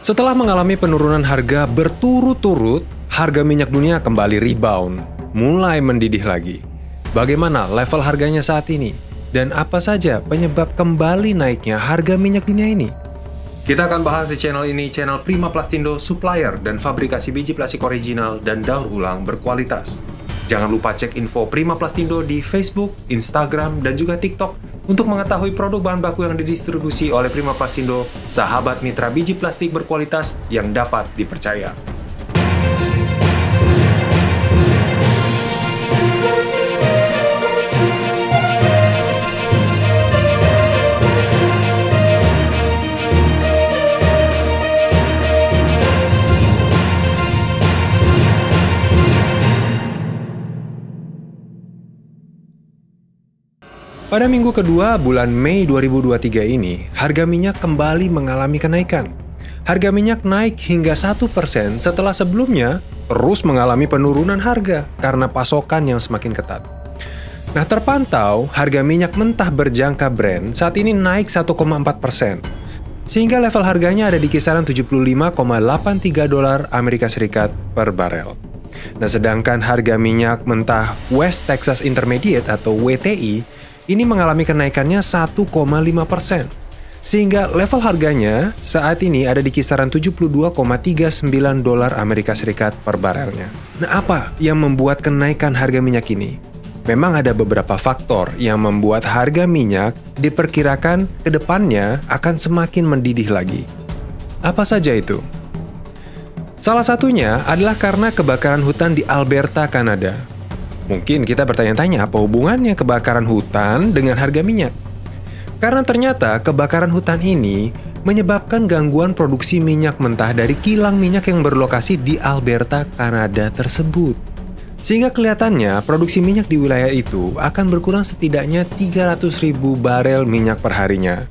Setelah mengalami penurunan harga berturut-turut, harga minyak dunia kembali rebound, mulai mendidih lagi. Bagaimana level harganya saat ini? Dan apa saja penyebab kembali naiknya harga minyak dunia ini? Kita akan bahas di channel ini, channel Prima Plastindo, supplier dan fabrikasi biji plastik original dan daur ulang berkualitas. Jangan lupa cek info Prima Plastindo di Facebook, Instagram, dan juga TikTok untuk mengetahui produk bahan baku yang didistribusi oleh Prima Plastindo, sahabat mitra biji plastik berkualitas yang dapat dipercaya. Pada minggu kedua bulan Mei 2023 ini, harga minyak kembali mengalami kenaikan. Harga minyak naik hingga 1% setelah sebelumnya terus mengalami penurunan harga karena pasokan yang semakin ketat. Nah, terpantau harga minyak mentah berjangka Brent saat ini naik 1,4%. Sehingga level harganya ada di kisaran 75,83 dolar Amerika Serikat per barel. Nah, sedangkan harga minyak mentah West Texas Intermediate atau WTI ini mengalami kenaikannya 1,5%. Sehingga level harganya saat ini ada di kisaran 72,39 dolar Amerika Serikat per barelnya. Nah, apa yang membuat kenaikan harga minyak ini? Memang ada beberapa faktor yang membuat harga minyak diperkirakan ke depannya akan semakin mendidih lagi. Apa saja itu? Salah satunya adalah karena kebakaran hutan di Alberta, Kanada. Mungkin kita bertanya-tanya apa hubungannya kebakaran hutan dengan harga minyak? Karena ternyata kebakaran hutan ini menyebabkan gangguan produksi minyak mentah dari kilang minyak yang berlokasi di Alberta, Kanada tersebut. Sehingga kelihatannya produksi minyak di wilayah itu akan berkurang setidaknya 300.000 barel minyak per harinya.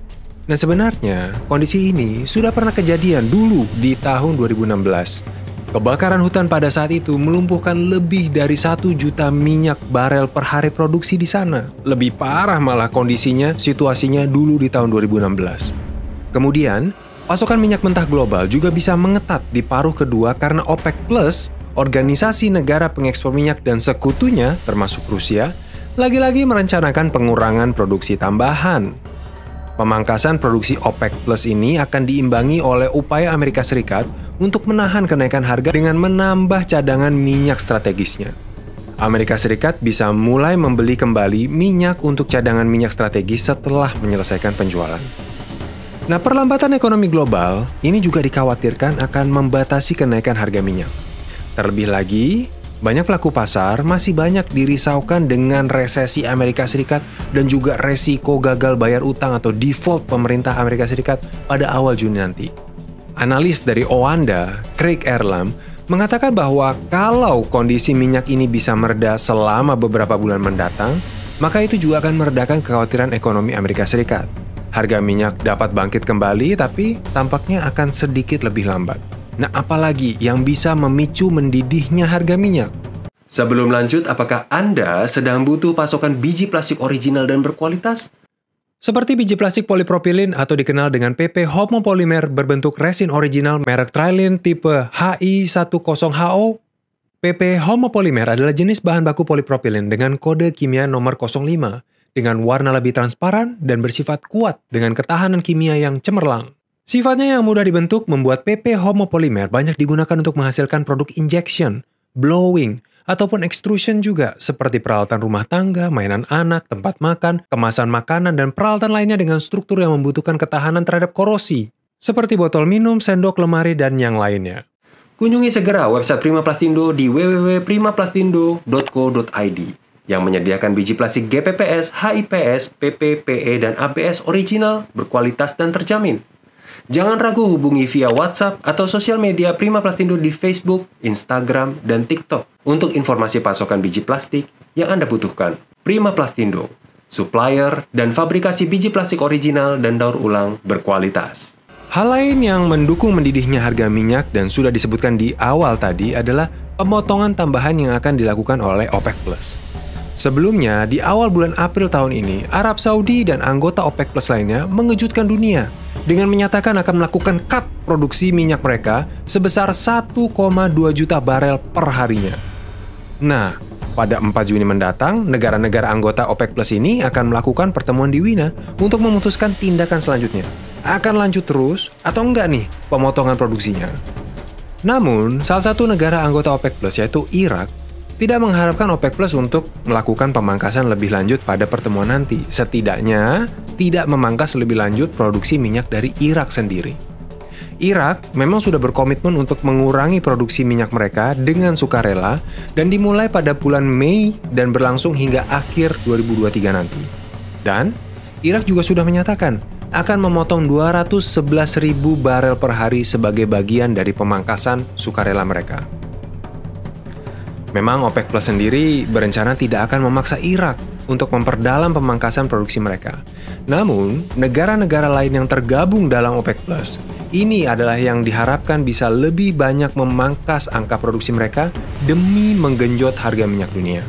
Nah, sebenarnya kondisi ini sudah pernah kejadian dulu di tahun 2016. Kebakaran hutan pada saat itu melumpuhkan lebih dari 1 juta minyak barel per hari produksi di sana. Lebih parah malah kondisinya, situasinya dulu di tahun 2016. Kemudian, pasokan minyak mentah global juga bisa mengetat di paruh kedua karena OPEC Plus, organisasi negara pengekspor minyak dan sekutunya, termasuk Rusia, lagi-lagi merencanakan pengurangan produksi tambahan. Pemangkasan produksi OPEC Plus ini akan diimbangi oleh upaya Amerika Serikat untuk menahan kenaikan harga dengan menambah cadangan minyak strategisnya. Amerika Serikat bisa mulai membeli kembali minyak untuk cadangan minyak strategis setelah menyelesaikan penjualan. Nah, perlambatan ekonomi global ini juga dikhawatirkan akan membatasi kenaikan harga minyak. Terlebih lagi, banyak pelaku pasar masih banyak dirisaukan dengan resesi Amerika Serikat dan juga resiko gagal bayar utang atau default pemerintah Amerika Serikat pada awal Juni nanti. Analis dari Oanda, Craig Erlam, mengatakan bahwa kalau kondisi minyak ini bisa mereda selama beberapa bulan mendatang, maka itu juga akan meredakan kekhawatiran ekonomi Amerika Serikat. Harga minyak dapat bangkit kembali, tapi tampaknya akan sedikit lebih lambat. Nah, apalagi yang bisa memicu mendidihnya harga minyak? Sebelum lanjut, apakah Anda sedang butuh pasokan biji plastik original dan berkualitas? Seperti biji plastik polipropilin atau dikenal dengan PP homopolimer berbentuk resin original merek Trilene tipe HI10HO. PP homopolimer adalah jenis bahan baku polipropilin dengan kode kimia nomor 05 dengan warna lebih transparan dan bersifat kuat dengan ketahanan kimia yang cemerlang. Sifatnya yang mudah dibentuk membuat PP homopolimer banyak digunakan untuk menghasilkan produk injection, blowing, ataupun extrusion juga seperti peralatan rumah tangga, mainan anak, tempat makan, kemasan makanan, dan peralatan lainnya dengan struktur yang membutuhkan ketahanan terhadap korosi, seperti botol minum, sendok, lemari, dan yang lainnya. Kunjungi segera website Prima Plastindo di www.primaplastindo.co.id yang menyediakan biji plastik GPPS, HIPS, PP, PE, dan ABS original, berkualitas, dan terjamin. Jangan ragu hubungi via WhatsApp atau sosial media Prima Plastindo di Facebook, Instagram, dan TikTok untuk informasi pasokan biji plastik yang Anda butuhkan. Prima Plastindo, supplier dan fabrikasi biji plastik original dan daur ulang berkualitas. Hal lain yang mendukung mendidihnya harga minyak dan sudah disebutkan di awal tadi adalah pemotongan tambahan yang akan dilakukan oleh OPEC Plus. Sebelumnya, di awal bulan April tahun ini, Arab Saudi dan anggota OPEC Plus lainnya mengejutkan dunia dengan menyatakan akan melakukan cut produksi minyak mereka sebesar 1,2 juta barel per harinya. Nah, pada 4 Juni mendatang, negara-negara anggota OPEC Plus ini akan melakukan pertemuan di Wina untuk memutuskan tindakan selanjutnya. Akan lanjut terus atau enggak nih pemotongan produksinya? Namun, salah satu negara anggota OPEC Plus yaitu Irak tidak mengharapkan OPEC Plus untuk melakukan pemangkasan lebih lanjut pada pertemuan nanti. Setidaknya, tidak memangkas lebih lanjut produksi minyak dari Irak sendiri. Irak memang sudah berkomitmen untuk mengurangi produksi minyak mereka dengan sukarela dan dimulai pada bulan Mei dan berlangsung hingga akhir 2023 nanti. Dan, Irak juga sudah menyatakan akan memotong 211.000 barel per hari sebagai bagian dari pemangkasan sukarela mereka. Memang OPEC Plus sendiri berencana tidak akan memaksa Irak untuk memperdalam pemangkasan produksi mereka. Namun, negara-negara lain yang tergabung dalam OPEC Plus ini adalah yang diharapkan bisa lebih banyak memangkas angka produksi mereka demi menggenjot harga minyak dunia.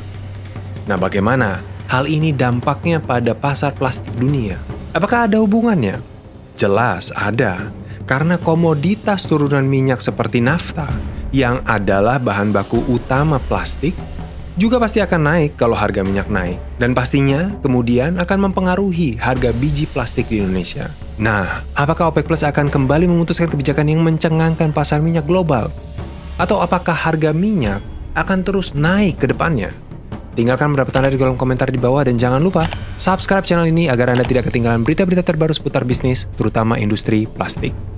Nah, bagaimana hal ini dampaknya pada pasar plastik dunia? Apakah ada hubungannya? Jelas ada, karena komoditas turunan minyak seperti nafta yang adalah bahan baku utama plastik, juga pasti akan naik kalau harga minyak naik. Dan pastinya kemudian akan mempengaruhi harga biji plastik di Indonesia. Nah, apakah OPEC Plus akan kembali memutuskan kebijakan yang mencengangkan pasar minyak global? Atau apakah harga minyak akan terus naik ke depannya? Tinggalkan pendapat Anda di kolom komentar di bawah dan jangan lupa subscribe channel ini agar Anda tidak ketinggalan berita-berita terbaru seputar bisnis, terutama industri plastik.